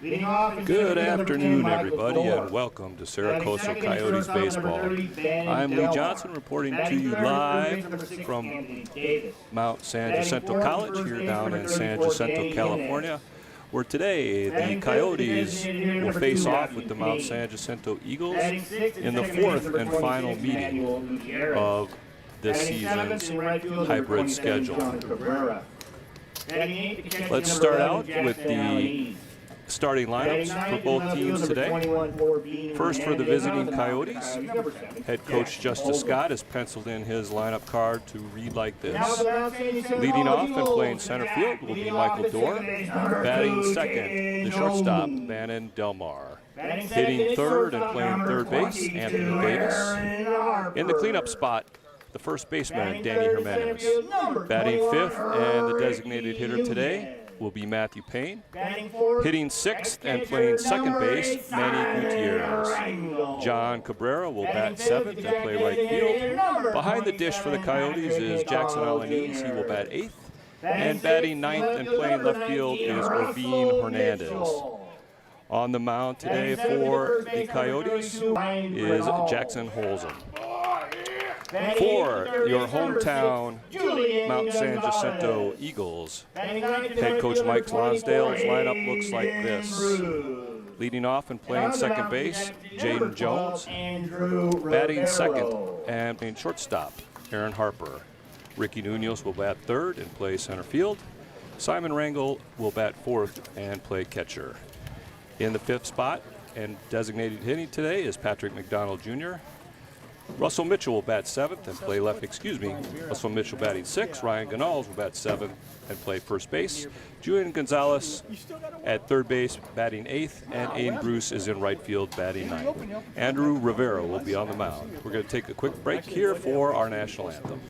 Good afternoon, everybody, and welcome to Cerro Coso Coyotes baseball. I'm Lee Johnson reporting to you live from Mount San Jacinto College here down in San Jacinto, California, where today the Coyotes will face off with the Mount San Jacinto Eagles in the fourth and final meeting of this season's hybrid schedule. Let's start out with the starting lineups for both teams today. First, for the visiting Coyotes, head coach Justice Scott has penciled in his lineup card to read like this. Leading off and playing center field will be Michael Dorr. Batting second, the shortstop, Bannon Delmar. Hitting third and playing third base, Anthony Davis. In the cleanup spot, the first baseman, Danny Jimenez. Batting fifth and the designated hitter today will be Matthew Payne. Hitting sixth and playing second base, Manny Gutierrez. John Cabrera will bat seventh and play right field. Behind the dish for the Coyotes is Jackson Alaniz. He will bat eighth. And batting ninth and playing left field is Orvin Hernandez. On the mound today for the Coyotes is Jackson Holzem. For your hometown Mount San Jacinto Eagles, head coach Mike Lonsdale's lineup looks like this. Leading off and playing second base, Jaden Jones. Batting second and playing shortstop, Aaron Harper. Ricky Nunez will bat third and play center field. Simon Rangel will bat fourth and play catcher. In the fifth spot and designated hitting today is Patrick McDonald Jr. Russell Mitchell will bat seventh and play left, Russell Mitchell batting sixth. Ryan Ganals will bat seventh and play first base. Julian Gonzalez at third base batting eighth, and Aiden Bruce is in right field batting ninth. Andrew Rivera will be on the mound. We're going to take a quick break here for our national anthem.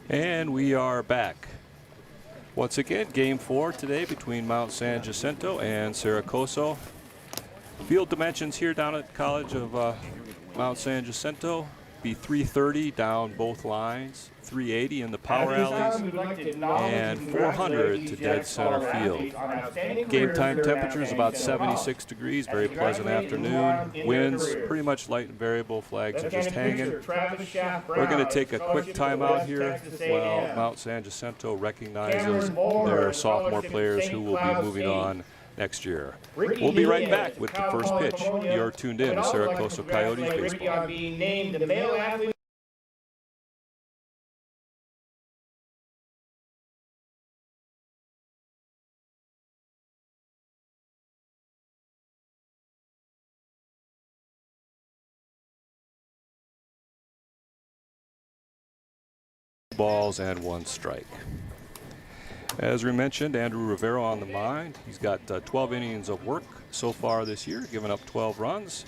And we are back. Once again, game 4 today between Mount San Jacinto and Cerro Coso. Field dimensions here down at College of Mount San Jacinto be 330 down both lines, 380 in the power alleys, and 400 to dead center field. Game time temperature is about 76 degrees, very pleasant afternoon. Winds pretty much light and variable, flags are just hanging. We're going to take a quick timeout here while Mount San Jacinto recognizes their sophomore players who will be moving on next year. We'll be right back with the first pitch. You're tuned in to Cerro Coso Coyotes baseball. Balls and 1 strike. As we mentioned, Andrew Rivero on the mound. He's got 12 innings of work so far this year, giving up 12 runs,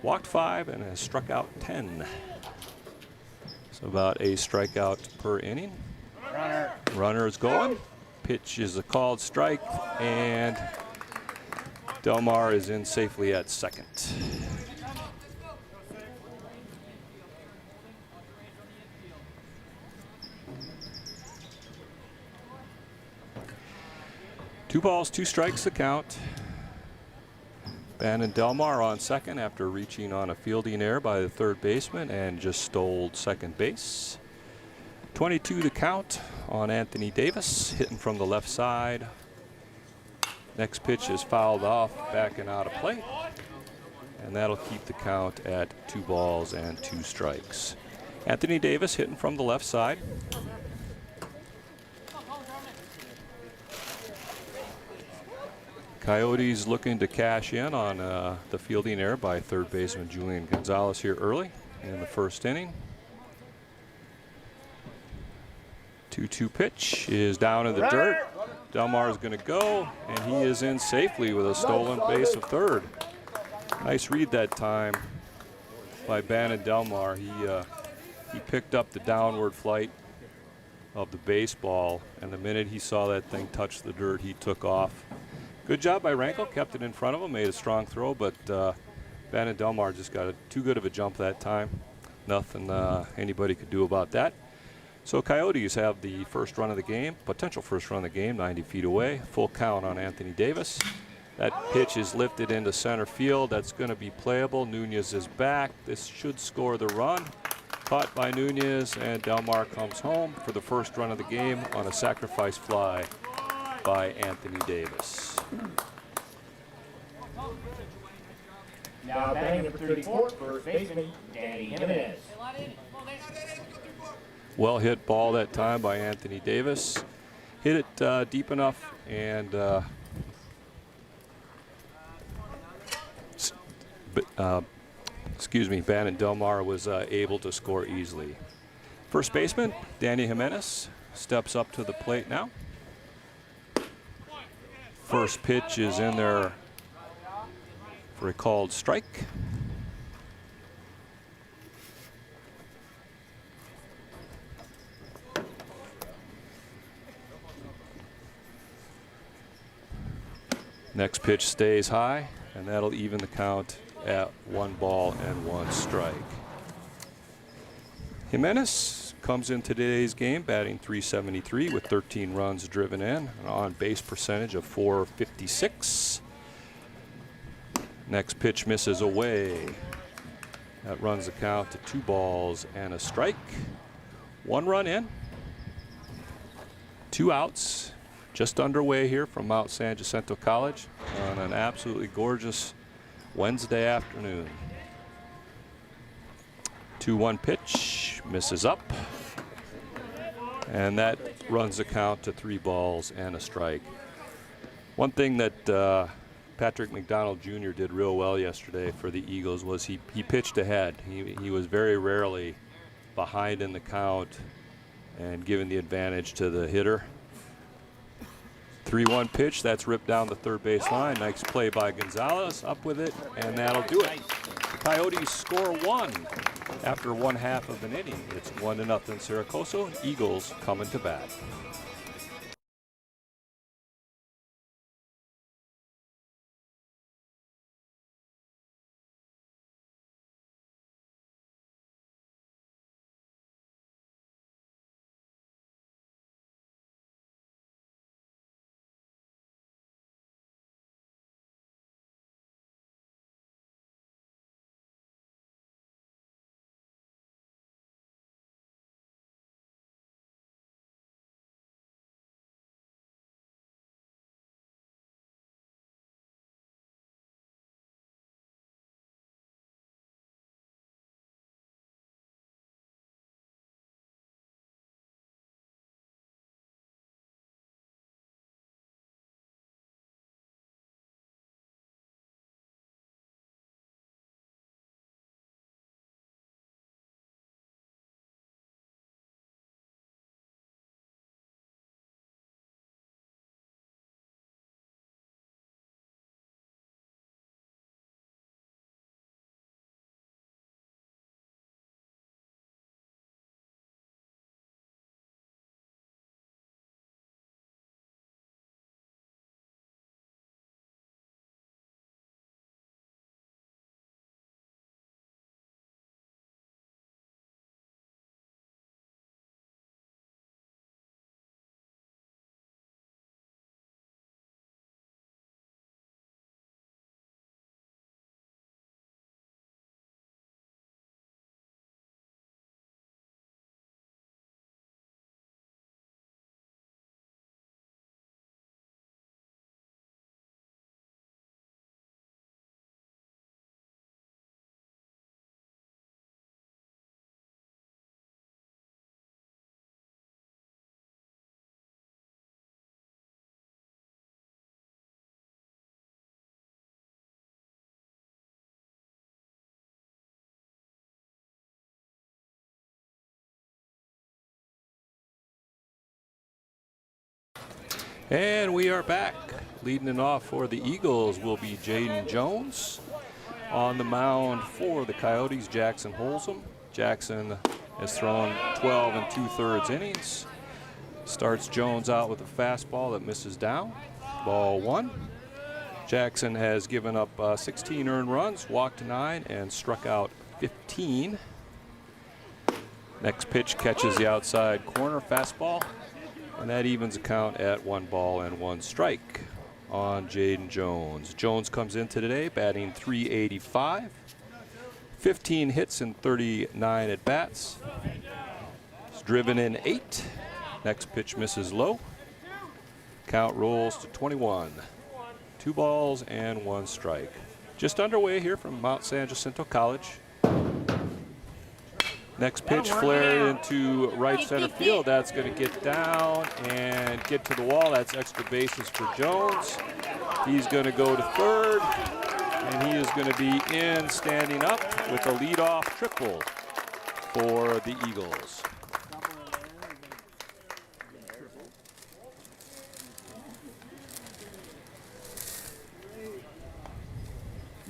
walked 5, and has struck out 10. So about a strikeout per inning. Runner is going. Pitch is a called strike, and Delmar is in safely at second. Two balls, 2 strikes the count. Bannon Delmar on second after reaching on a fielding error by the third baseman and just stole second base. 22 the count on Anthony Davis, hitting from the left side. Next pitch is fouled off, backing out of play. And that'll keep the count at 2 balls and 2 strikes. Anthony Davis hitting from the left side. Coyotes looking to cash in on the fielding error by third baseman Julian Gonzalez here early in the first inning. 2-2 pitch is down in the dirt. Delmar is going to go, and he is in safely with a stolen base of third. Nice read that time by Bannon Delmar. He picked up the downward flight of the baseball, and the minute he saw that thing touch the dirt, he took off. Good job by Rankel, kept it in front of him, made a strong throw, but Bannon Delmar just got too good of a jump that time. Nothing anybody could do about that. So Coyotes have the first run of the game, potential first run of the game, 90 feet away. Full count on Anthony Davis. That pitch is lifted into center field. That's going to be playable. Nunez is back. This should score the run. Caught by Nunez, and Delmar comes home for the first run of the game on a sacrifice fly by Anthony Davis. Now batting number 34, first baseman, Danny Jimenez. Well hit ball that time by Anthony Davis. Hit it deep enough, and Bannon Delmar was able to score easily. First baseman, Danny Jimenez, steps up to the plate now. First pitch is in there for a called strike. Next pitch stays high, and that'll even the count at 1 ball and 1 strike. Jimenez comes in today's game batting .373 with 13 runs driven in, an on-base percentage of .456. Next pitch misses away. That runs the count to 2 balls and a strike. 1 run in, 2 outs. Just underway here from Mount San Jacinto College on an absolutely gorgeous Wednesday afternoon. 2-1 pitch, misses up, and that runs the count to 3 balls and a strike. One thing that Patrick McDonald Jr. did real well yesterday for the Eagles was he pitched ahead. He was very rarely behind in the count and giving the advantage to the hitter. 3-1 pitch, that's ripped down the third base line. Nice play by Gonzalez, up with it, and that'll do it. The Coyotes score 1 after 1/2 of an inning. It's 1-0 Cerro Coso. Eagles coming to bat. And we are back. Leading it off for the Eagles will be Jaden Jones. On the mound for the Coyotes, Jackson Holsom. Jackson has thrown 12 2/3 innings. Starts Jones out with a fastball that misses down. Ball 1. Jackson has given up 16 earned runs, walked 9, and struck out 15. Next pitch catches the outside corner fastball, and that evens the count at 1 ball and 1 strike on Jaden Jones. Jones comes in today batting .385, 15 hits and 39 at bats. He's driven in 8. Next pitch misses low. Count rolls to 21. 2 balls and 1 strike. Just underway here from Mount San Jacinto College. Next pitch flared into right center field. That's going to get down and get to the wall. That's extra bases for Jones. He's going to go to third, and he is going to be in standing up with a leadoff triple for the Eagles.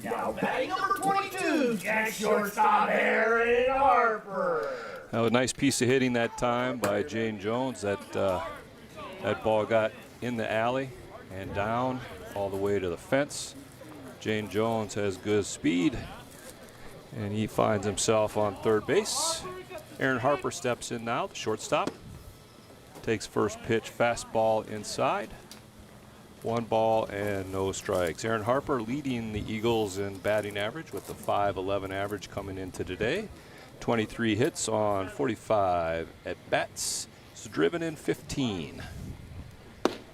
Now batting number 22, Jack shortstop Aaron Harper. That was a nice piece of hitting that time by Jane Jones. That ball got in the alley and down all the way to the fence. Jane Jones has good speed, and he finds himself on third base. Aaron Harper steps in now, the shortstop. Takes first pitch, fastball inside. 1 ball and no strikes. Aaron Harper leading the Eagles in batting average with the .511 average coming into today. 23 hits on 45 at bats. He's driven in 15.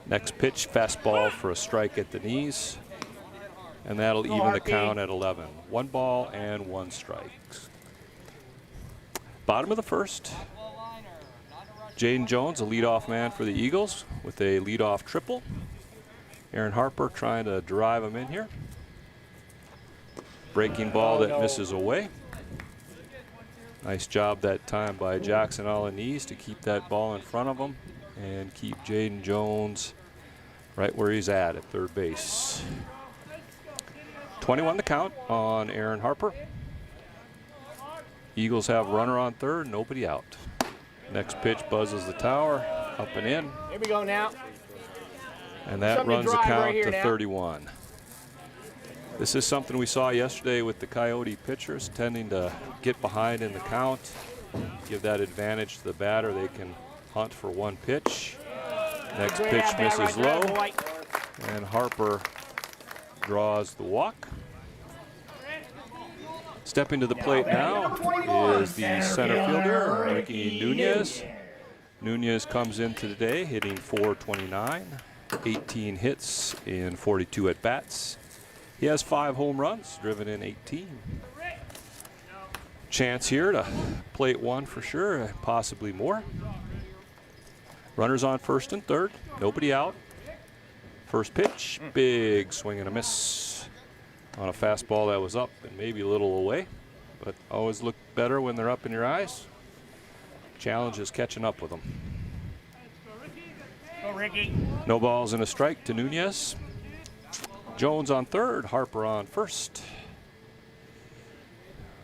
Next pitch, fastball for a strike at the knees. And that'll even the count at 11. 1 ball and 1 strikes. Bottom of the first. Jaden Jones, a leadoff man for the Eagles with a leadoff triple. Aaron Harper trying to drive him in here. Breaking ball that misses away. Nice job that time by Jackson on the knees to keep that ball in front of him and keep Jaden Jones right where he's at third base. 21 the count on Aaron Harper. Eagles have runner on third, nobody out. Next pitch buzzes the tower, up and in. Here we go now. And that runs the count to 31. This is something we saw yesterday with the Coyote pitchers tending to get behind in the count, give that advantage to the batter. They can hunt for 1 pitch. Next pitch misses low, and Harper draws the walk. Stepping to the plate now is the center fielder, Ricky Nunez. Nunez comes in today hitting .429. 18 hits in 42 at bats. He has 5 home runs, driven in 18. Chance here to plate 1 for sure, possibly more. Runners on first and third, nobody out. First pitch, big swing and a miss on a fastball that was up and maybe a little away, but always look better when they're up in your eyes. Challenge is catching up with them. No balls and a strike to Nunez. Jones on third, Harper on first.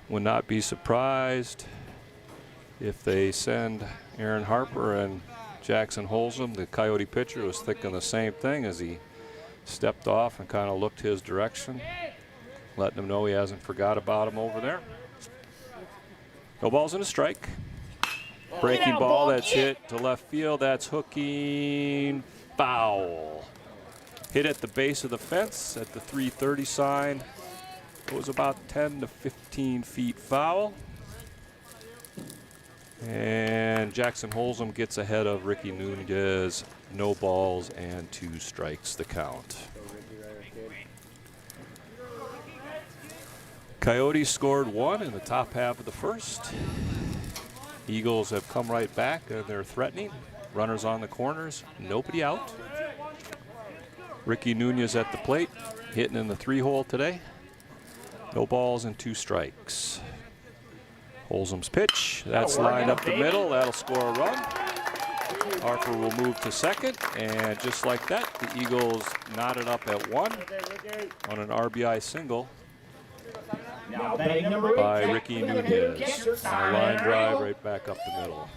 Would not be surprised if they send Aaron Harper and Jackson Holsom. The Coyote pitcher was thinking the same thing as he stepped off and kind of looked his direction, letting him know he hasn't forgot about him over there. No balls and a strike. Breaking ball that's hit to left field. That's hooking foul. Hit at the base of the fence at the 330 sign. It was about 10 to 15 feet foul. And Jackson Holsom gets ahead of Ricky Nunez. No balls and 2 strikes the count. Coyotes scored 1 in the top half of the first. Eagles have come right back and they're threatening. Runners on the corners, nobody out. Ricky Nunez at the plate, hitting in the 3-hole today. No balls and 2 strikes. Holsom's pitch, that's lined up the middle, that'll score a run. Harper will move to second, and just like that, the Eagles knotted up at 1 on an RBI single Now batting number 8, by Ricky Nunez. And a line drive right back up the middle.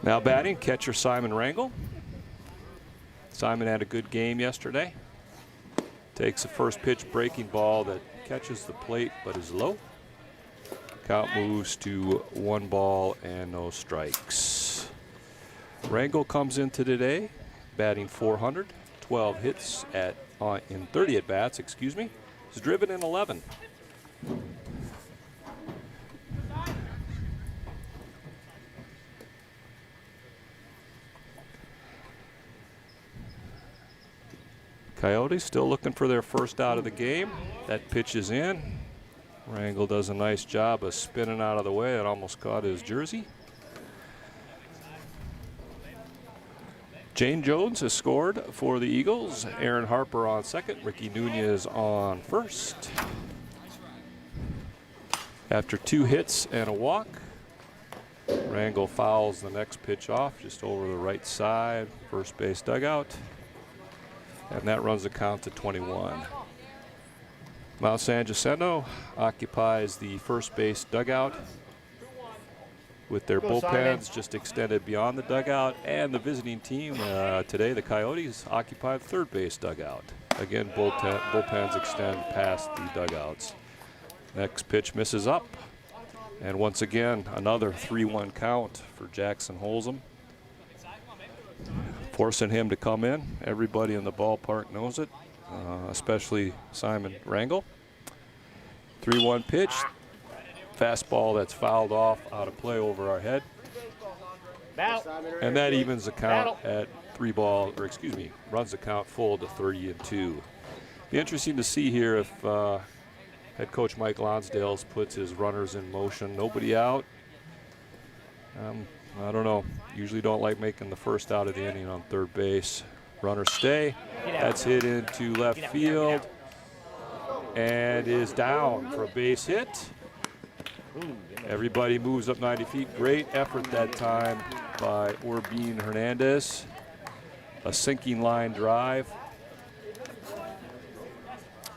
Now batting, catcher Simon Rangel. Simon had a good game yesterday. Takes the first pitch breaking ball that catches the plate but is low. Count moves to 1 ball and no strikes. Rangel comes into today batting .400, 12 hits in 30 at bats. Excuse me. He's driven in 11. Coyotes still looking for their first out of the game. That pitch is in. Rangel does a nice job of spinning out of the way. It almost caught his jersey. Jane Jones has scored for the Eagles. Aaron Harper on second. Ricky Nunez on first. After 2 hits and a walk, Rangel fouls the next pitch off just over the right side, first base dugout. And that runs the count to 21. Mount San Jacinto occupies the first base dugout with their bullpens just extended beyond the dugout, and the visiting team today, the Coyotes, occupy the third base dugout. Again, bullpens extend past the dugouts. Next pitch misses up, and once again, another 3-1 count for Jackson Holzum, forcing him to come in. Everybody in the ballpark knows it, especially Simon Rangel. 3-1 pitch. Fastball that's fouled off out of play over our head. And that evens the count at 3 balls, or excuse me, runs the count full to 30-2. Be interesting to see here if head coach Mike Lonsdale puts his runners in motion. Nobody out. I don't know. Usually don't like making the first out of the inning on third base. Runners stay. That's hit into left field and is down for a base hit. Everybody moves up 90 feet. Great effort that time by Orbine Hernandez. A sinking line drive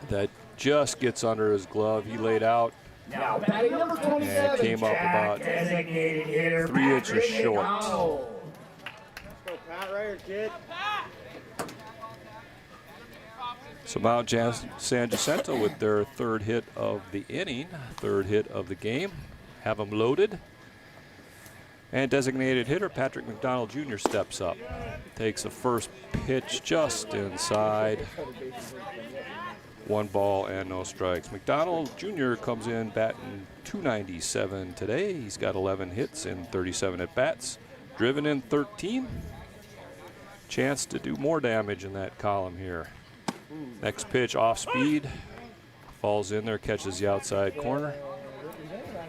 that just gets under his glove. He laid out now batting number 27, and came up about 3 inches short. So Mount San Jacinto with their 3rd hit of the inning, 3rd hit of the game, have them loaded. And designated hitter Patrick McDonald Jr. steps up, takes a first pitch just inside. 1 ball and no strikes. McDonald Jr. comes in batting .297 today. He's got 11 hits in 37 at bats, driven in 13. Chance to do more damage in that column here. Next pitch off speed, falls in there, catches the outside corner,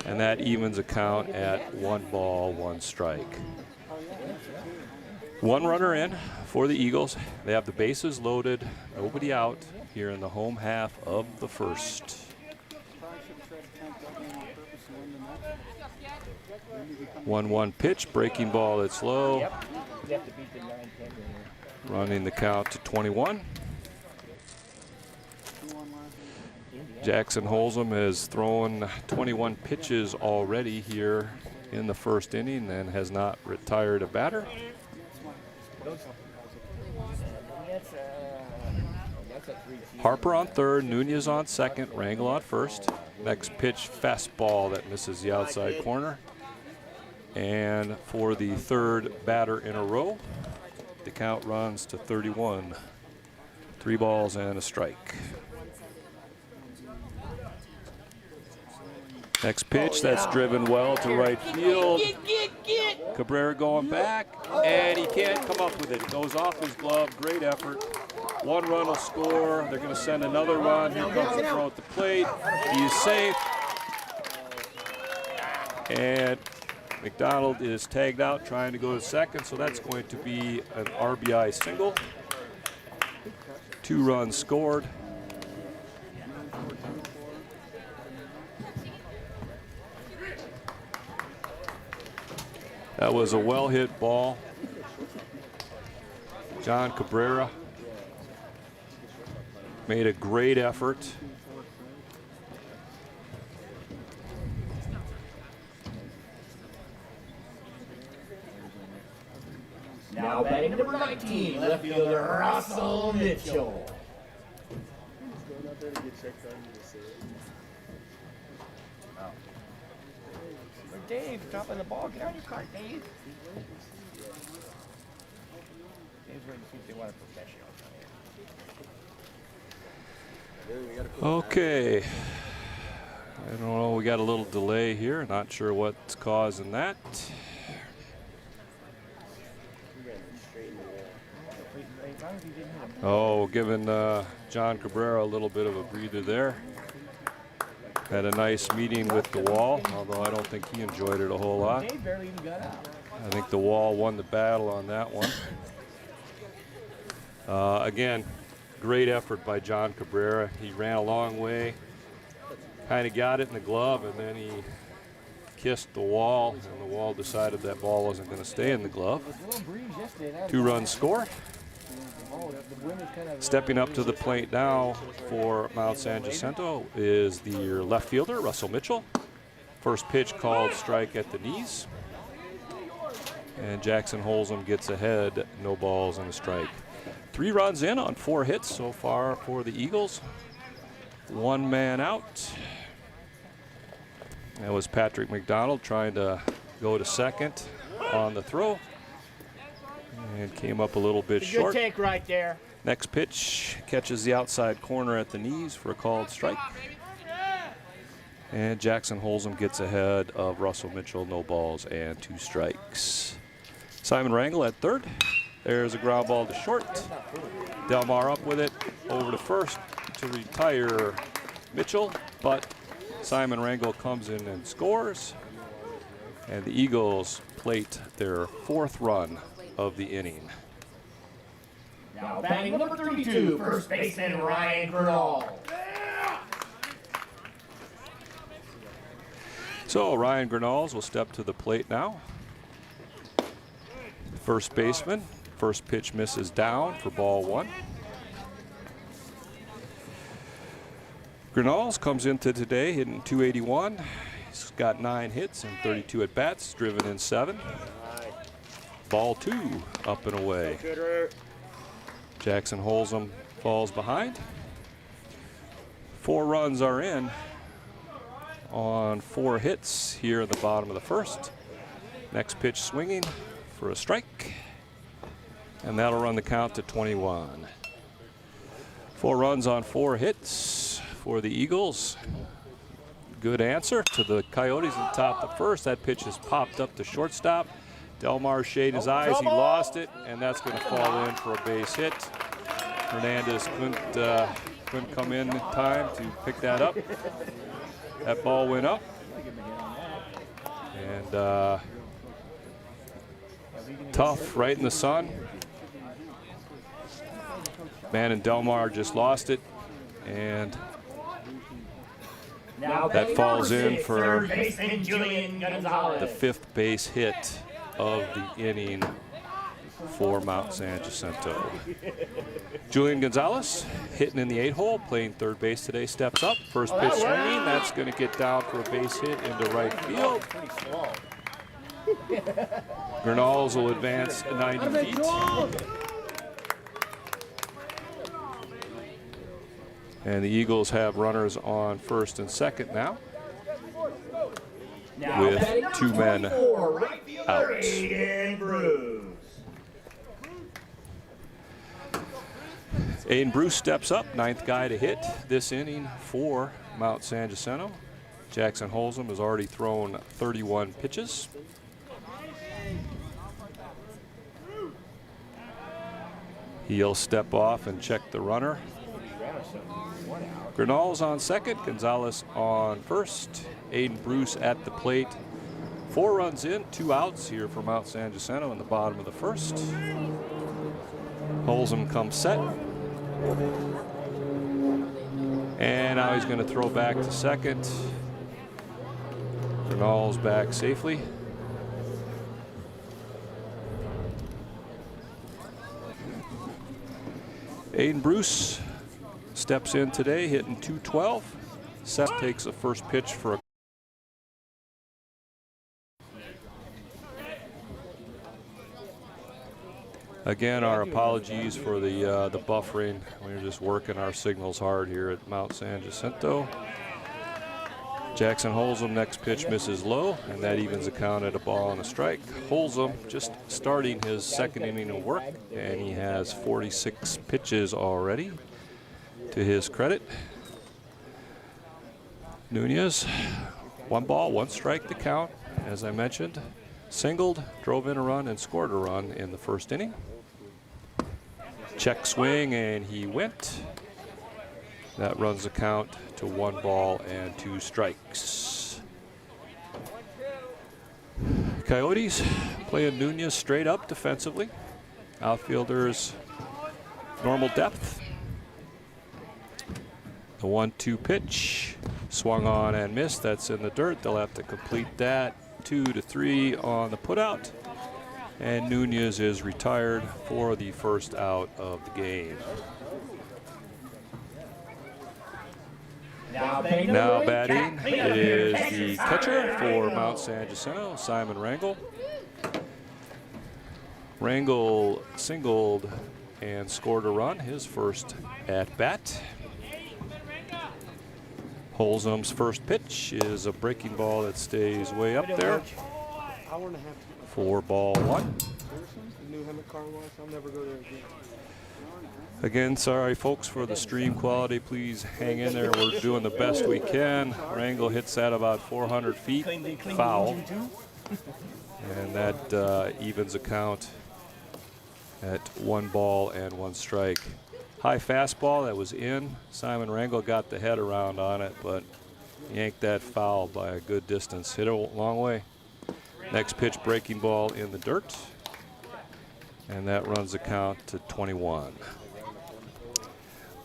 and that evens a count at 1 ball, 1 strike. 1 runner in for the Eagles. They have the bases loaded, nobody out here in the home half of the first. One pitch, breaking ball that's low, running the count to 21. Jackson Holzum has thrown 21 pitches already here in the first inning and has not retired a batter. Harper on third, Nunez on second, Rangel on first. Next pitch, fastball that misses the outside corner. And for the 3rd batter in a row, the count runs to 31. 3 balls and a strike. Next pitch, that's driven well to right field. Cabrera going back, and he can't come up with it. It goes off his glove, great effort. 1 run will score. They're going to send another run. Here comes the throw at the plate. He is safe. And McDonald is tagged out trying to go to second, so that's going to be an RBI single. 2 runs scored. That was a well-hit ball. John Cabrera made a great effort. Now batting number 19, left fielder Russell Mitchell. Dave, dropping the ball. Get on your cart, Dave. Dave's ready to see if they want a professional. Okay. I don't know, we got a little delay here. Not sure what's causing that. Oh, giving John Cabrera a little bit of a breather there. Had a nice meeting with the wall, although I don't think he enjoyed it a whole lot. Dave barely even got out. I think the wall won the battle on that one. Again, great effort by John Cabrera. He ran a long way, kind of got it in the glove, and then he kissed the wall, and the wall decided that ball wasn't going to stay in the glove. 2 runs scored. Stepping up to the plate now for Mount San Jacinto is the left fielder, Russell Mitchell. First pitch called strike at the knees. And Jackson Holzum gets ahead, no balls and a strike. 3 runs in on 4 hits so far for the Eagles. 1 man out. That was Patrick McDonald trying to go to second on the throw. And came up a little bit short. Good take right there. Next pitch catches the outside corner at the knees for a called strike. And Jackson Holzum gets ahead of Russell Mitchell, no balls and 2 strikes. Simon Rangel at third. There's a ground ball to short. Delmar up with it over to first to retire Mitchell, but Simon Rangel comes in and scores. And the Eagles plate their 4th run of the inning. Now batting number 32, first baseman Ryan Gurnall. So Ryan Gurnall will step to the plate now. First baseman, first pitch misses down for ball 1. Gurnall comes into today hitting .281. He's got 9 hits and 32 at bats, driven in 7. Ball 2, up and away. Jackson Holzum falls behind. 4 runs are in on 4 hits here in the bottom of the first. Next pitch swinging for a strike. And that'll run the count to 21. 4 runs on 4 hits for the Eagles. Good answer to the Coyotes in top of the first. That pitch is popped up to shortstop. Delmar shaded his eyes, he lost it, and that's going to fall in for a base hit. Hernandez couldn't come in time to pick that up. That ball went up. And tough, right in the sun. Man and Delmar just lost it, and that falls in for the 5th base hit of the inning for Mount San Jacinto. Julian Gonzalez hitting in the 8-hole, playing third base today, steps up. First pitch swinging, that's going to get down for a base hit into right field. Gurnall will advance 90 feet. And the Eagles have runners on first and second now, with 2 men out. Aiden Bruce steps up, 9th guy to hit this inning for Mount San Jacinto. Jackson Holzum has already thrown 31 pitches. He'll step off and check the runner. Gurnall's on second, Gonzalez on first. Aiden Bruce at the plate 4 runs in, 2 outs here for Mount San Jacinto in the bottom of the first. Holzum comes set. And now he's going to throw back to second. Bernal's back safely. Aiden Bruce steps in today, hitting .212. Seth takes the first pitch for a Again, our apologies for the buffering. We're just working our signals hard here at Mount San Jacinto. Jackson Holzum, next pitch misses low, and that evens the count at a ball and a strike. Holzum just starting his second inning of work, and he has 46 pitches already to his credit. Nunez, 1 ball, 1 strike to count. As I mentioned, singled, drove in a run, and scored a run in the first inning. Check swing, and he went. That runs the count to 1 ball and 2 strikes. Coyotes playing Nunez straight up defensively. Outfielders normal depth. The 1-2 pitch swung on and missed. That's in the dirt. They'll have to complete that. 2-3 on the putout. And Nunez is retired for the first out of the game. Now batting is the catcher for Mount San Jacinto, Simon Rangel. Rangel singled and scored a run, his first at bat. Holzum's first pitch is a breaking ball that stays way up there. 4-1. Again, sorry folks for the stream quality. Please hang in there. We're doing the best we can. Rangel hits that about 400 feet, foul. And that evens the count at 1 ball and 1 strike. High fastball that was in. Simon Rangel got the head around on it, but yanked that foul by a good distance. Hit it a long way. Next pitch, breaking ball in the dirt. And that runs the count to 21.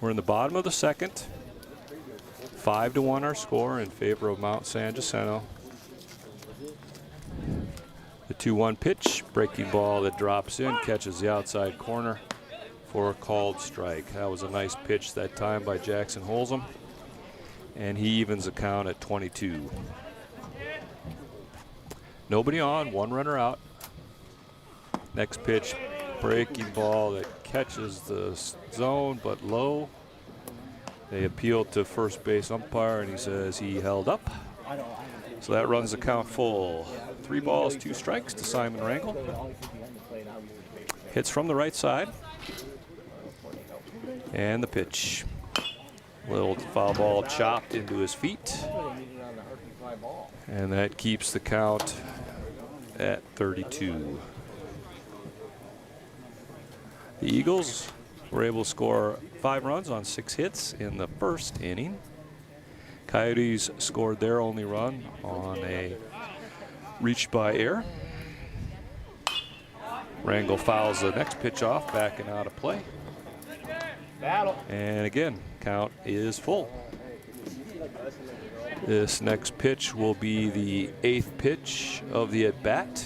We're in the bottom of the second. 5-1 our score in favor of Mount San Jacinto. The 2-1 pitch, breaking ball that drops in, catches the outside corner for a called strike. That was a nice pitch that time by Jackson Holzum. And he evens the count at 22. Nobody on, 1 runner out. Next pitch, breaking ball that catches the zone but low. They appeal to first base umpire and he says he held up. So that runs the count full. 3 balls, 2 strikes to Simon Rangel. Hits from the right side. And the pitch. Little foul ball chopped into his feet. And that keeps the count at 32. The Eagles were able to score 5 runs on 6 hits in the first inning. Coyotes scored their only run on a reach by error. Rangel fouls the next pitch off, backing out of play. And again, count is full. This next pitch will be the 8th pitch of the at-bat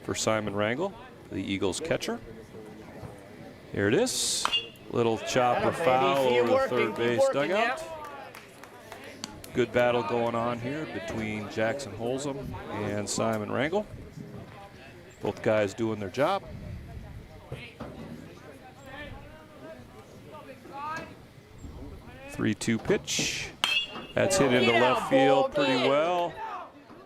for Simon Rangel, the Eagles catcher. Here it is. Little chopper foul over the third base dugout. Good battle going on here between Jackson Holzum and Simon Rangel. Both guys doing their job. Three-two pitch. That's hit into left field pretty well.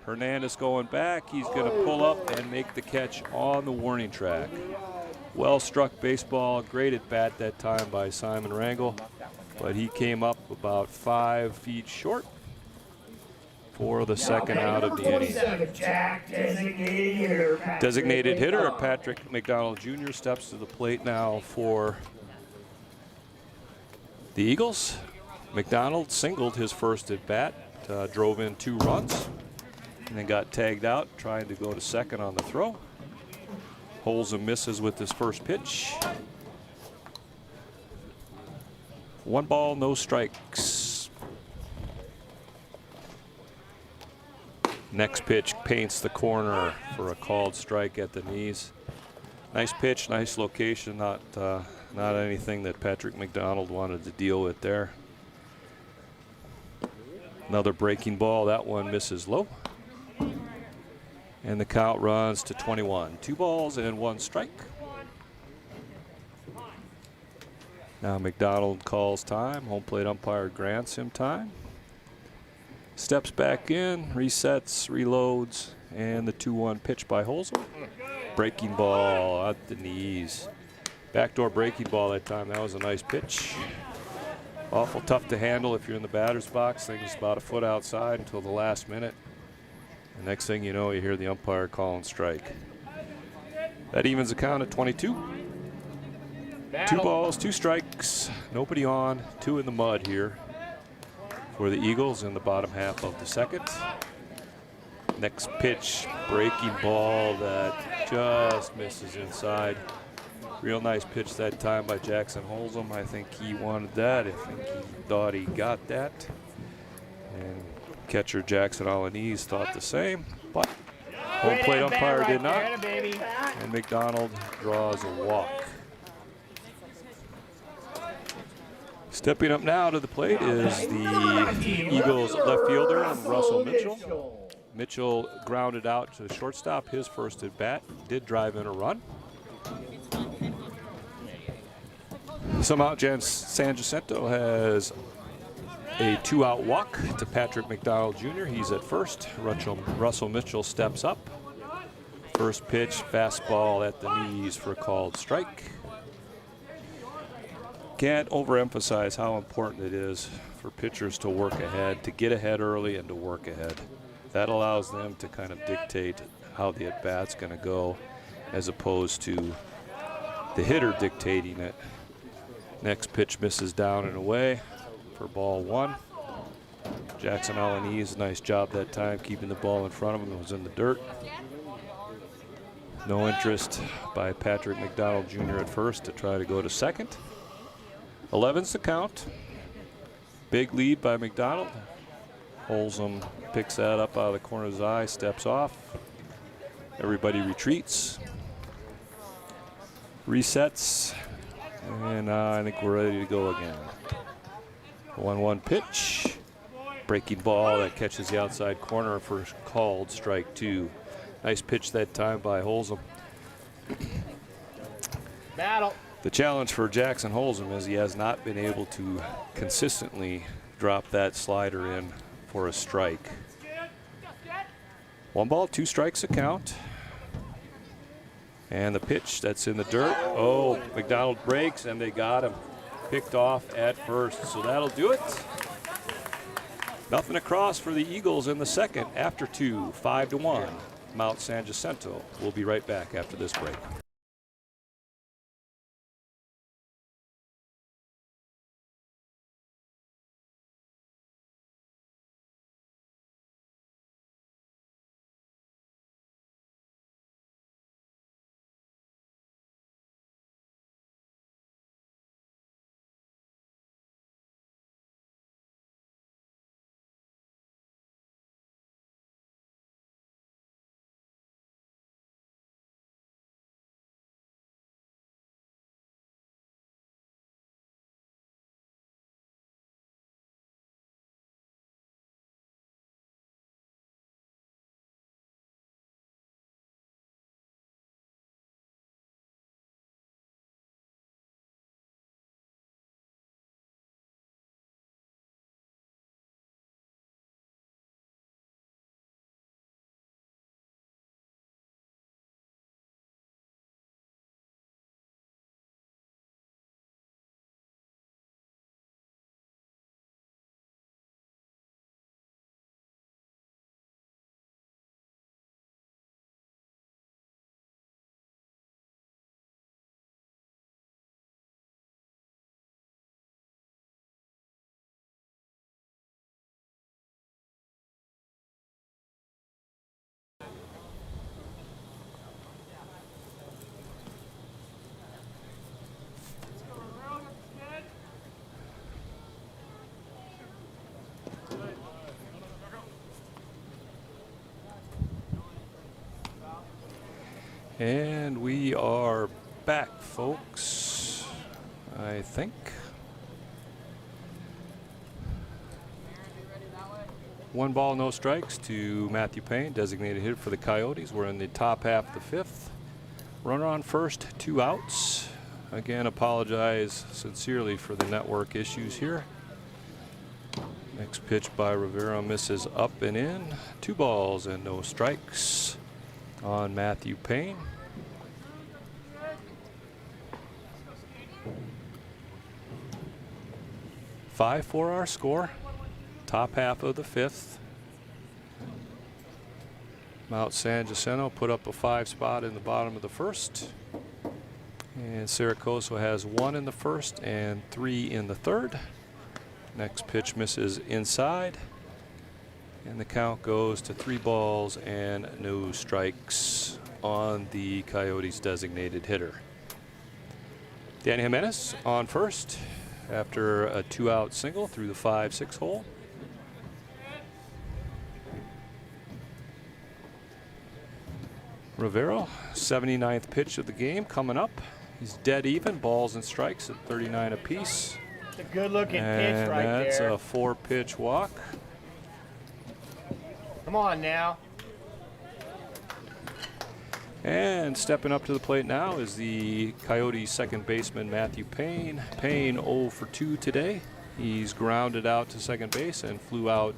Hernandez going back. He's going to pull up and make the catch on the warning track. Well struck baseball. Great at bat that time by Simon Rangel, but he came up about 5 feet short for the second out of the inning. Designated hitter Patrick McDonald Jr. steps to the plate now for the Eagles. McDonald singled his first at bat, drove in 2 runs. and then got tagged out trying to go to second on the throw. Holds and misses with his first pitch. 1 ball, no strikes. Next pitch paints the corner for a called strike at the knees. Nice pitch, nice location, not anything that Patrick McDonald wanted to deal with there. Another breaking ball, that one misses low. And the count runs to 21. 2 balls and 1 strike. Now McDonald calls time. Home plate umpire grants him time. Steps back in, resets, reloads, and the 2-1 pitch by Holzem. Breaking ball at the knees. Backdoor breaking ball that time. That was a nice pitch. Awful tough to handle if you're in the batter's box. Things about a foot outside until the last minute. The next thing you know, you hear the umpire calling strike. That evens the count at 22. 2 balls, 2 strikes, nobody on, 2 in the mud here for the Eagles in the bottom half of the second. Next pitch, breaking ball that just misses inside. Real nice pitch that time by Jackson Holzem. I think he wanted that. I think he thought he got that. And catcher Jackson Alanese thought the same, but home plate umpire did not. And McDonald draws a walk. Stepping up now to the plate is the Eagles left fielder, Russell Mitchell. Mitchell grounded out to the shortstop, his first at bat, did drive in a run. Somehow San Jacinto has a 2-out walk to Patrick McDonald Jr. He's at first. Russell Mitchell steps up. First pitch, fastball at the knees for a called strike. Can't overemphasize how important it is for pitchers to work ahead, to get ahead early and to work ahead. That allows them to kind of dictate how the at-bat's going to go, as opposed to the hitter dictating it. Next pitch misses down and away for ball 1. Jackson Alanese, nice job that time keeping the ball in front of him. It was in the dirt. No interest by Patrick McDonald Jr. at first to try to go to second. 11's the count. Big lead by McDonald. Holzem picks that up out of the corner of his eye, steps off. Everybody retreats. Resets. And I think we're ready to go again. 1-1 pitch. Breaking ball that catches the outside corner for called strike 2. Nice pitch that time by Holzem. Battle. The challenge for Jackson Holzem is he has not been able to consistently drop that slider in for a strike. 1 ball, 2 strikes a count. And the pitch that's in the dirt. Oh, McDonald breaks and they got him picked off at first. So that'll do it. Nothing across for the Eagles in the second after 2, 5-1. Mount San Jacinto. We'll be right back after this break. And we are back, folks, I think. One ball, no strikes to Matthew Payne, designated hitter for the Coyotes. We're in the top half of the fifth. Runner on first, 2 outs. Again, apologize sincerely for the network issues here. Next pitch by Rivera misses up and in. 2 balls and no strikes on Matthew Payne. Five for our score. Top half of the fifth. Mount San Jacinto put up a 5 spot in the bottom of the first. And Cerro Coso has 1 in the first and 3 in the third. Next pitch misses inside. And the count goes to 3 balls and no strikes on the Coyotes designated hitter. Danny Jimenez on first after a 2-out single through the 5-6 hole. Rivero, 79th pitch of the game coming up. He's dead even, balls and strikes at 39 apiece. It's a good-looking pitch right there. That's a 4-pitch walk. Come on now. And stepping up to the plate now is the Coyotes second baseman Matthew Payne. Payne 0 for 2 today. He's grounded out to second base and flew out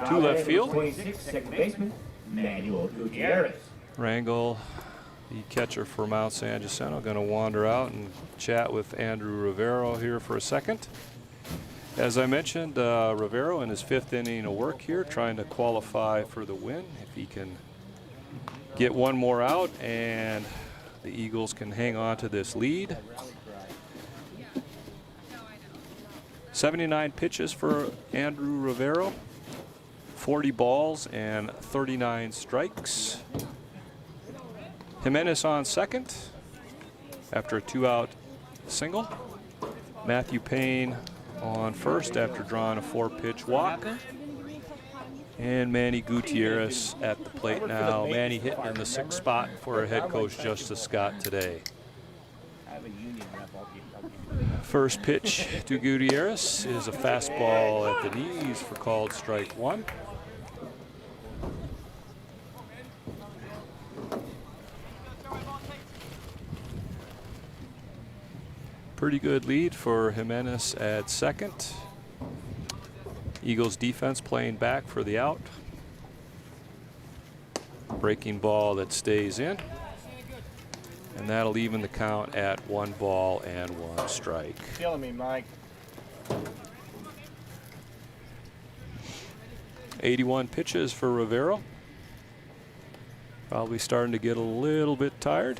to left field. 26, second baseman, Manuel Gutierrez. Rangel, the catcher for Mount San Jacinto, going to wander out and chat with Andrew Rivero here for a second. As I mentioned, Rivero in his 5th inning of work here, trying to qualify for the win. If he can get one more out and the Eagles can hang on to this lead. 79 pitches for Andrew Rivero, 40 balls and 39 strikes. Jimenez on second after a 2-out single. Matthew Payne on first after drawing a 4-pitch walk. And Manny Gutierrez at the plate now. Manny hitting in the 6th spot for head coach Justice Scott today. First pitch to Gutierrez is a fastball at the knees for called strike 1. Pretty good lead for Jimenez at second. Eagles defense playing back for the out. Breaking ball that stays in. And that'll even the count at 1 ball and 1 strike. Killing me, Mike. 81 pitches for Rivero. Probably starting to get a little bit tired.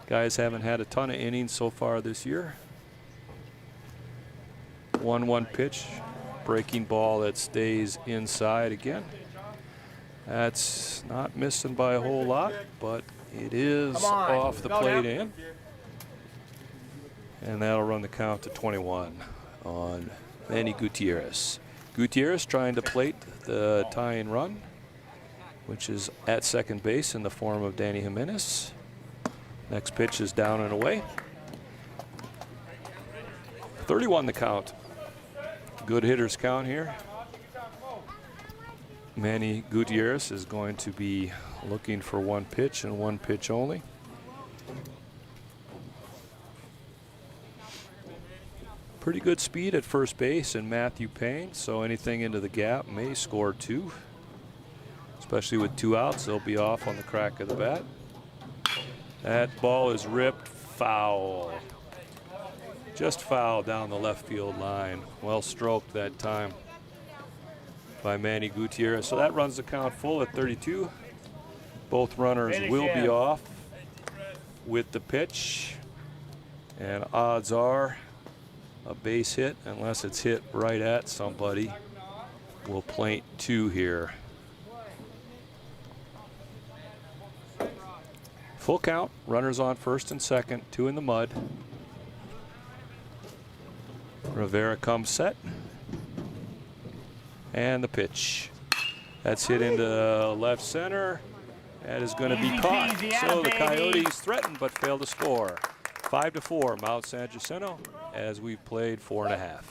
Guys haven't had a ton of innings so far this year. 1-1 pitch. Breaking ball that stays inside again. That's not missing by a whole lot, but it is off the plate in. And that'll run the count to 21 on Manny Gutierrez. Gutierrez trying to plate the tying run, which is at second base in the form of Danny Jimenez. Next pitch is down and away. 31 the count. Good hitters count here. Manny Gutierrez is going to be looking for 1 pitch and 1 pitch only. Pretty good speed at first base and Matthew Payne, so anything into the gap may score 2. Especially with 2 outs, they'll be off on the crack of the bat. That ball is ripped foul. Just foul down the left field line. Well stroked that time by Manny Gutierrez. So that runs the count full at 32. Both runners will be off with the pitch. And odds are a base hit, unless it's hit right at somebody, will plaint 2 here. Full count, runners on first and second, 2 in the mud. Rivera comes set. And the pitch. That's hit into left center. That is going to be Easy caught. peasy, So the atta baby. Coyotes threatened but failed to score. 5-4, Mount San Jacinto, as we played 4.5.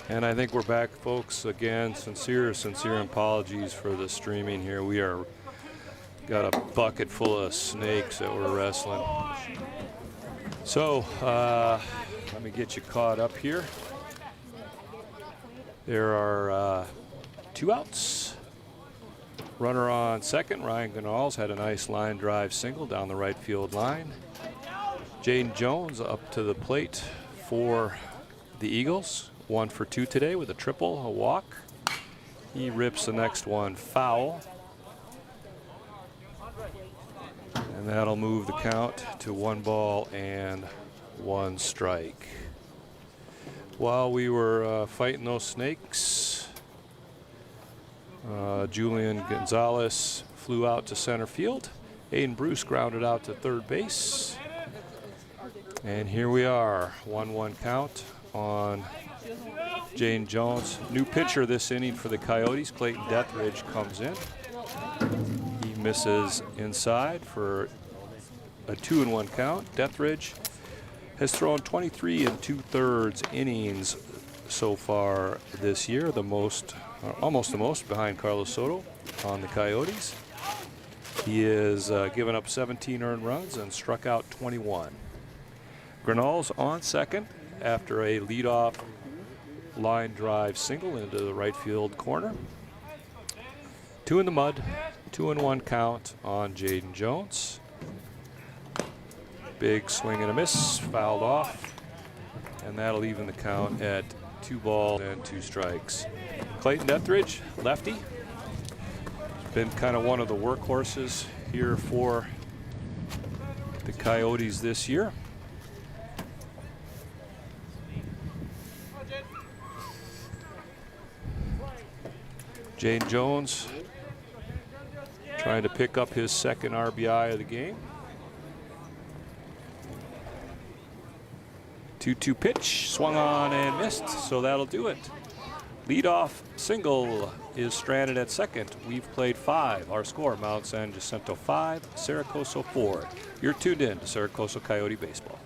And I think we're back, folks. Again, sincere apologies for the streaming here. We got a bucket full of snakes that we're wrestling. So let me get you caught up here. There are 2 outs. Runner on second. Ryan Ganals had a nice line drive single down the right field line. Jaden Jones up to the plate for the Eagles. 1 for 2 today with a triple, a walk. He rips the next one foul. And that'll move the count to 1 ball and 1 strike. While we were fighting those snakes, Julian Gonzalez flew out to center field. Aiden Bruce grounded out to third base. And here we are, 1-1 count on Jaden Jones. New pitcher this inning for the Coyotes, Clayton Deathridge, comes in. He misses inside for a 2-1 count. Deathridge has thrown 23 2/3 innings so far this year, the most, almost the most behind Carlos Soto on the Coyotes. He has given up 17 earned runs and struck out 21. Granol's on second after a leadoff line drive single into the right field corner. 2 in the mud, 2-1 count on Jaden Jones. Big swing and a miss, fouled off, and that'll even the count at 2 balls and 2 strikes. Clayton Deathridge, lefty, been kind of one of the workhorses here for the Coyotes this year. Jaden Jones trying to pick up his second RBI of the game. 2-2 pitch, swung on and missed, so that'll do it. Leadoff single is stranded at second. We've played 5. Our score, Mount San Jacinto 5, Cerro Coso 4. You're tuned in to Cerro Coso Coyote Baseball.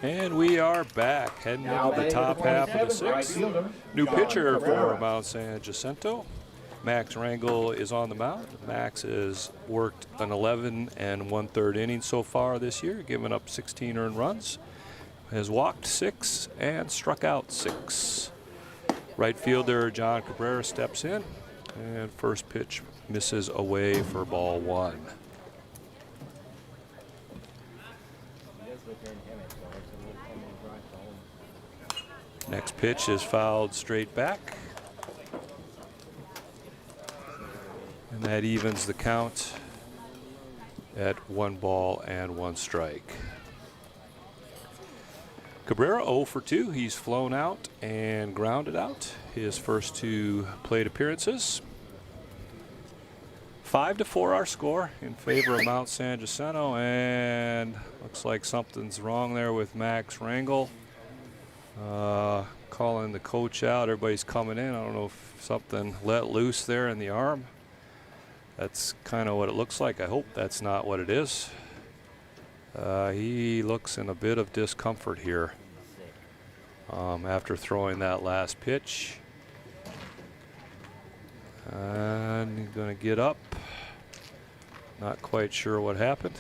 And we are back, heading into the top half of the 6th. New pitcher for Mount San Jacinto. Max Rangel is on the mound. Max has worked an 11 1/3 inning so far this year, giving up 16 earned runs. has walked 6 and struck out 6. Right fielder John Cabrera steps in, and first pitch misses away for ball 1. Next pitch is fouled straight back, and that evens the count at 1 ball and 1 strike. Cabrera 0 for 2. He's flown out and grounded out his first 2 plate appearances. 5-4 our score in favor of Mount San Jacinto, and looks like something's wrong there with Max Rangel. Calling the coach out. Everybody's coming in. I don't know if something let loose there in the arm. That's kind of what it looks like. I hope that's not what it is. He looks in a bit of discomfort here after throwing that last pitch. And he's going to get up. Not quite sure what happened.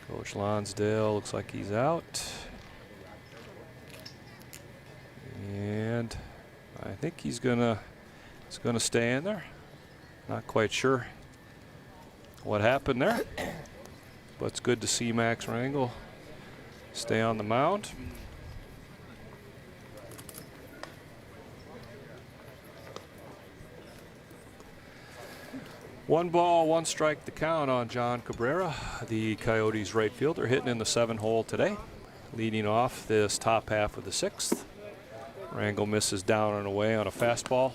Coach Lonsdale looks like he's out. And I think he's gonna stay in there. Not quite sure what happened there, but it's good to see Max Rangel stay on the mound. One ball, 1 strike the count on John Cabrera, the Coyotes right fielder, hitting in the 7-hole today, leading off this top half of the 6th. Rangel misses down and away on a fastball,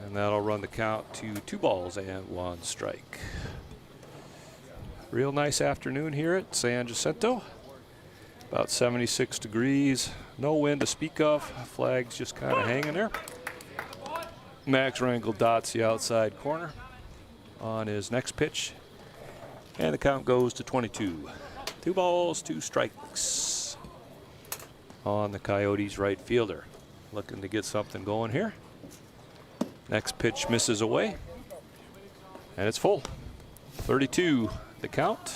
and that'll run the count to 2 balls and 1 strike. Real nice afternoon here at San Jacinto. About 76 degrees, no wind to speak of. Flags just kind of hanging there. Max Rangel dots the outside corner on his next pitch, and the count goes to 22. 2 balls, 2 strikes on the Coyotes right fielder. Looking to get something going here. Next pitch misses away, and it's full. 32 the count.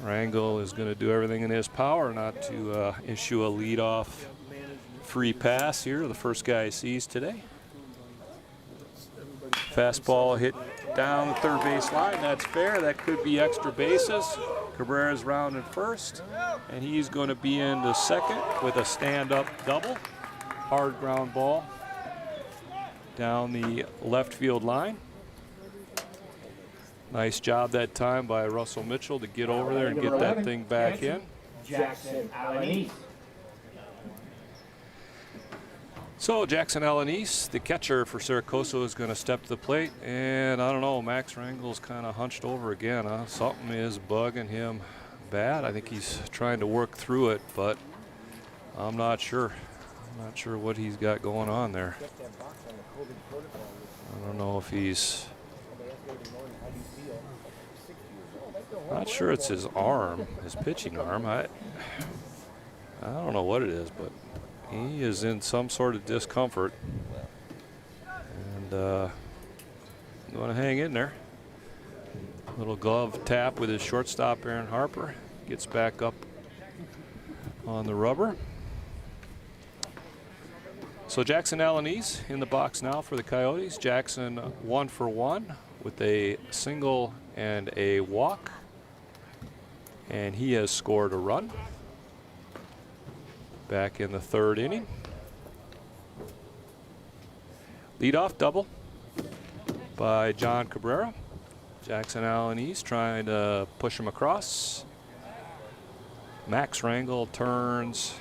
Rangel is going to do everything in his power not to issue a leadoff free pass here, the first guy he sees today. Fastball hit down the third base line. That's fair. That could be extra bases. Cabrera's rounding first, and he's going to be into second with a stand-up double. Hard ground ball down the left field line. Nice job that time by Russell Mitchell to get over there and get that thing back in. Jackson Alanis. So Jackson Alanis, the catcher for Cerro Coso, is going to step to the plate, and I don't know, Max Rangel's kind of hunched over again. Something is bugging him bad. I think he's trying to work through it, but I'm not sure. I'm not sure what he's got going on there. I don't know if he's... Not sure it's his arm, his pitching arm. I don't know what it is, but he is in some sort of discomfort, and going to hang in there. Little glove tap with his shortstop, Aaron Harper. Gets back up on the rubber. So Jackson Alanis in the box now for the Coyotes. Jackson 1 for 1 with a single and a walk, and he has scored a run. Back in the 3rd inning. Leadoff double by John Cabrera. Jackson Alanis trying to push him across. Max Rangel turns,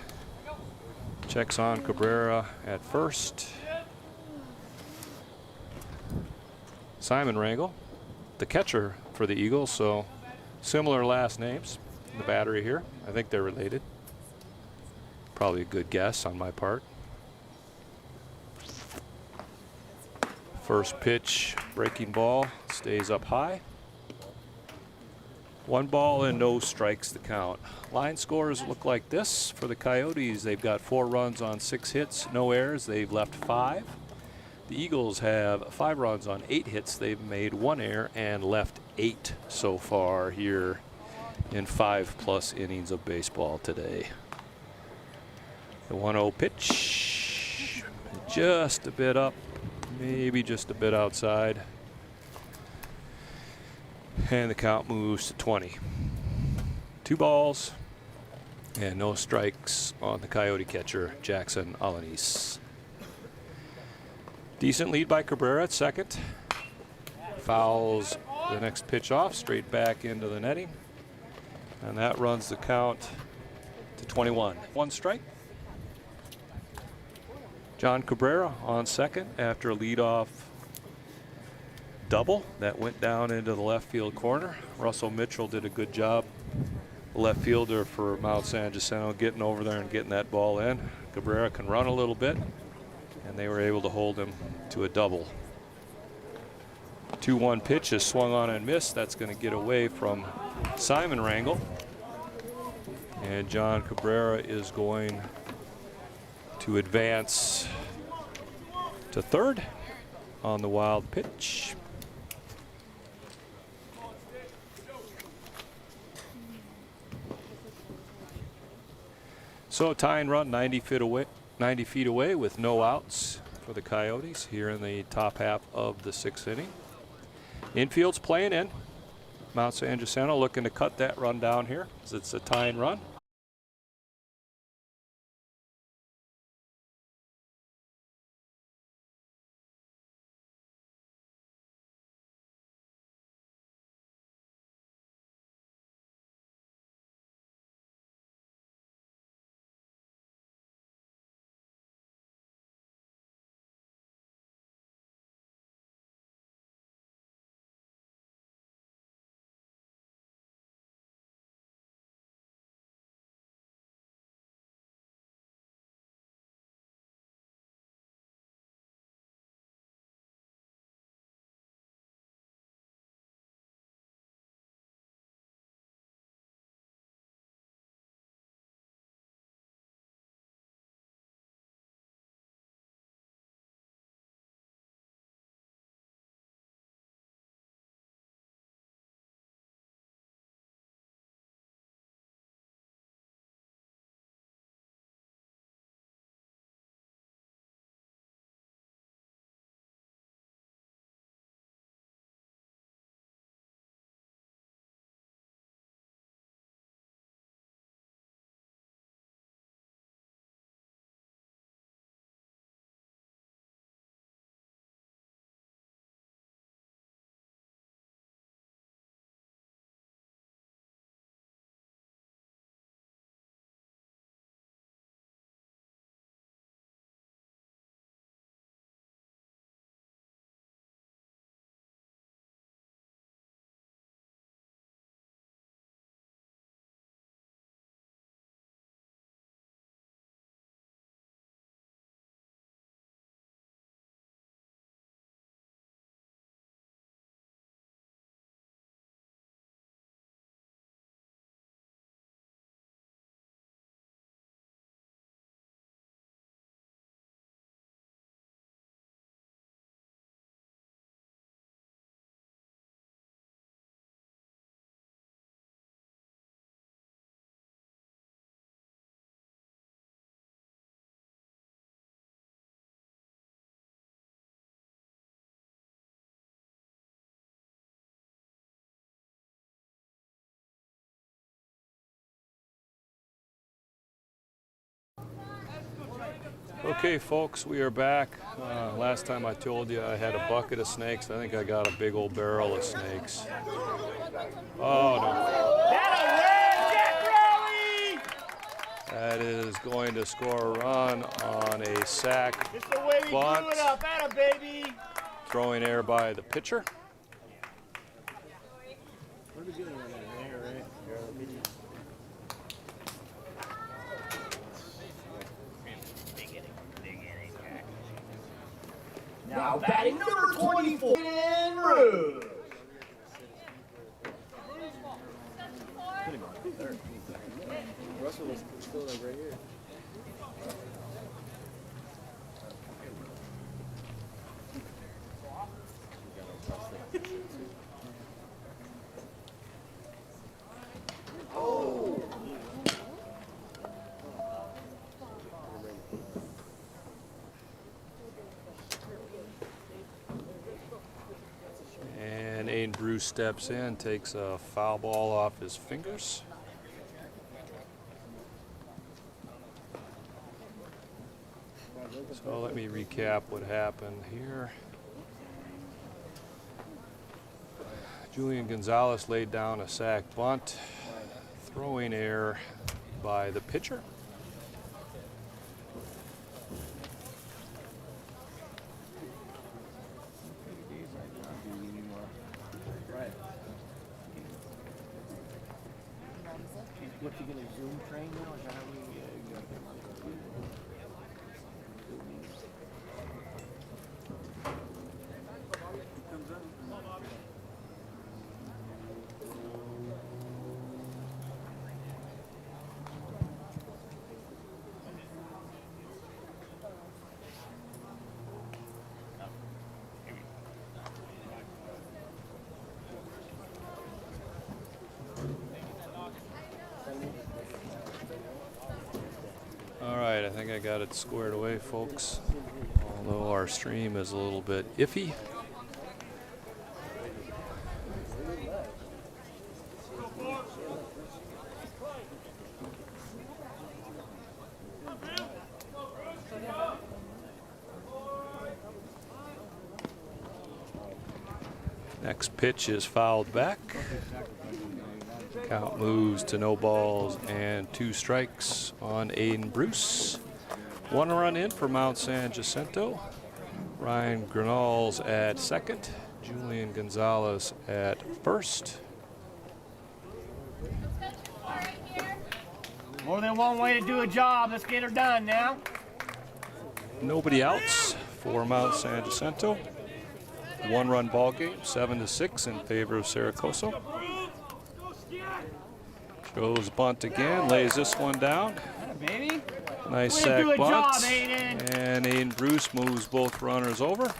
checks on Cabrera at first. Simon Rangel, the catcher for the Eagles, so similar last names in the battery here. I think they're related. Probably a good guess on my part. First pitch, breaking ball, stays up high. 1 ball and no strikes to count. Line scores look like this for the Coyotes. They've got 4 runs on 6 hits, no errors. They've left 5. The Eagles have 5 runs on 8 hits. They've made 1 error and left 8 so far here in 5+ innings of baseball today. The 1-0 pitch, just a bit up, maybe just a bit outside. And the count moves to 20. 2 balls and no strikes on the Coyote catcher, Jackson Alanis. Decent lead by Cabrera at second. Fouls the next pitch off, straight back into the netting. And that runs the count to 21. 1 strike. John Cabrera on second after a leadoff double that went down into the left field corner. Russell Mitchell did a good job, the left fielder for Mount San Jacinto, getting over there and getting that ball in. Cabrera can run a little bit, and they were able to hold him to a double. 2-1 pitch is swung on and missed. That's going to get away from Simon Rangel. And John Cabrera is going to advance to third on the wild pitch. So tying run 90 feet away with no outs for the Coyotes here in the top half of the 6th inning. Infield's playing in. Mount San Jacinto looking to cut that run down here as it's a tying run. Okay, folks, we are back. Last time I told you I had a bucket of snakes. I think I got a big old barrel of snakes. Oh, no. That is going to score a run on a sack Just the way we bunt. blew it up. Atta baby. Throwing air by the pitcher. What are we doing right now? There, right? Now batting number 24, and Rude. Russell was still like right here. steps in, takes a foul ball off his fingers. So let me recap what happened here. Julian Gonzalez laid down a sack bunt, throwing error by the pitcher. What, you gonna Zoom train now? Is that how we All right, I think I got it squared away, folks. Although our stream is a little bit iffy. Next pitch is fouled back. Count moves to no balls and 2 strikes on Aiden Bruce. 1 run in for Mount San Jacinto. Ryan Grenal's at second. Julian Gonzalez at first. More than one way to do a job. Let's get her done now. Nobody outs for Mount San Jacinto. 1-run ball game, 7-6 in favor of Cerro Coso. Goes bunt again, lays this one down. Baby. Nice Way to sack do a bunt. job, Aiden. And Aiden Bruce moves both runners over.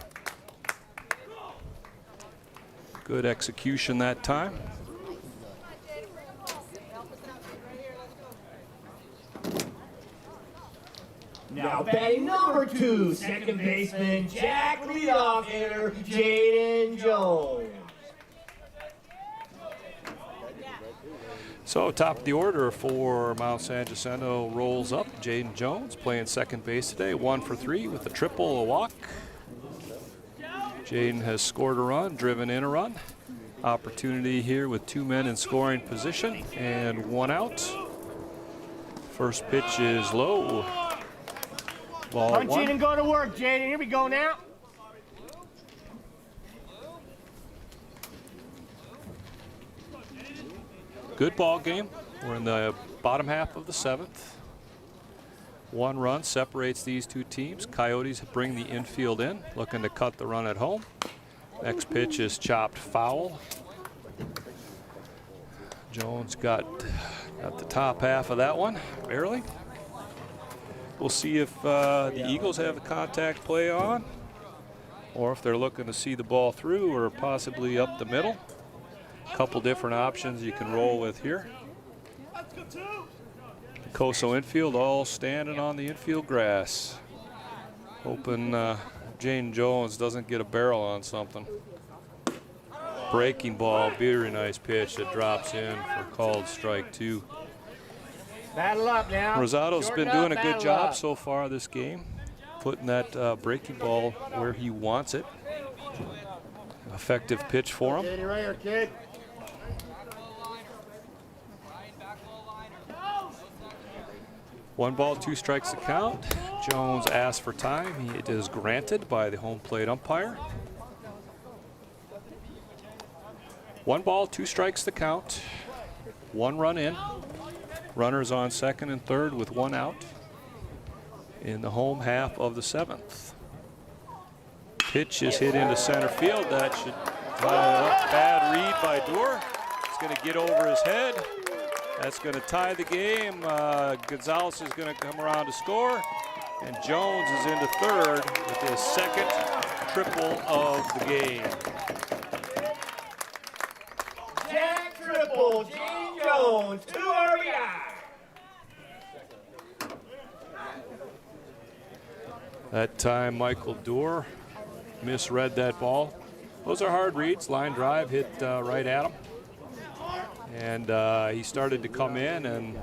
Good execution that time. Now batting number 2, second baseman, Jack leadoff hitter, Jaden Jones. So top of the order for Mount San Jacinto rolls up. Jaden Jones playing second base today, 1 for 3 with a triple, a walk. Jaden has scored a run, driven in a run. Opportunity here with 2 men in scoring position and 1 out. First pitch is low. Ball Punch 1. in and go to work, Jaden. Here we go now. Good ball game. We're in the bottom half of the 7th. 1 run separates these 2 teams. Coyotes bring the infield in, looking to cut the run at home. Next pitch is chopped foul. Jones got the top half of that one, barely. We'll see if the Eagles have a contact play on, or if they're looking to see the ball through or possibly up the middle. Couple different options you can roll with here. The Coso infield all standing on the infield grass. Hoping Jane Jones doesn't get a barrel on something. Breaking ball, very nice pitch that drops in for called strike 2. Battle up now. Rosado's Shorten been doing up, a good battle job up. so far this game, putting that breaking ball where he wants it. Effective pitch for him. Get it right here, kid. One ball, 2 strikes to count. Jones asked for time. It is granted by the home plate umpire. 1 ball, 2 strikes to count. 1 run in. Runners on second and third with 1 out in the home half of the 7th. Pitch is hit into center field. That should tie it up. Bad read by Dorr. It's going to get over his head. That's going to tie the game. Gonzalez is going to come around to score. And Jones is into third with his second triple of the game. Jack triple, Gene Jones, 2 RBI. That time Michael Dorr misread that ball. Those are hard reads. Line drive hit right at him. And he started to come in and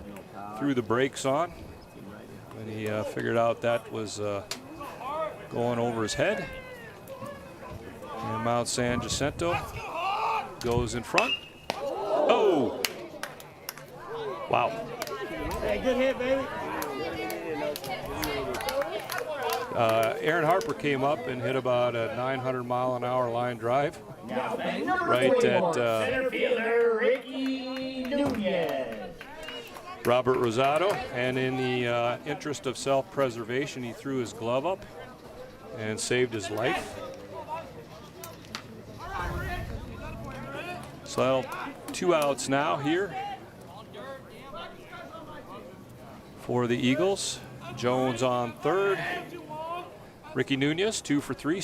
threw the brakes on. And he figured out that was going over his head. And Mount San Jacinto goes in front. Oh! Wow. Hey, good hit, baby. Aaron Harper came up and hit about a 900-mile-an-hour line drive. Now batting number Right 21, at, center fielder Ricky Nunez. Robert Rosado, and in the interest of self-preservation, he threw his glove up and saved his life. So 2 outs now here for the Eagles. Jones on third. Ricky Nunez 2 for 3.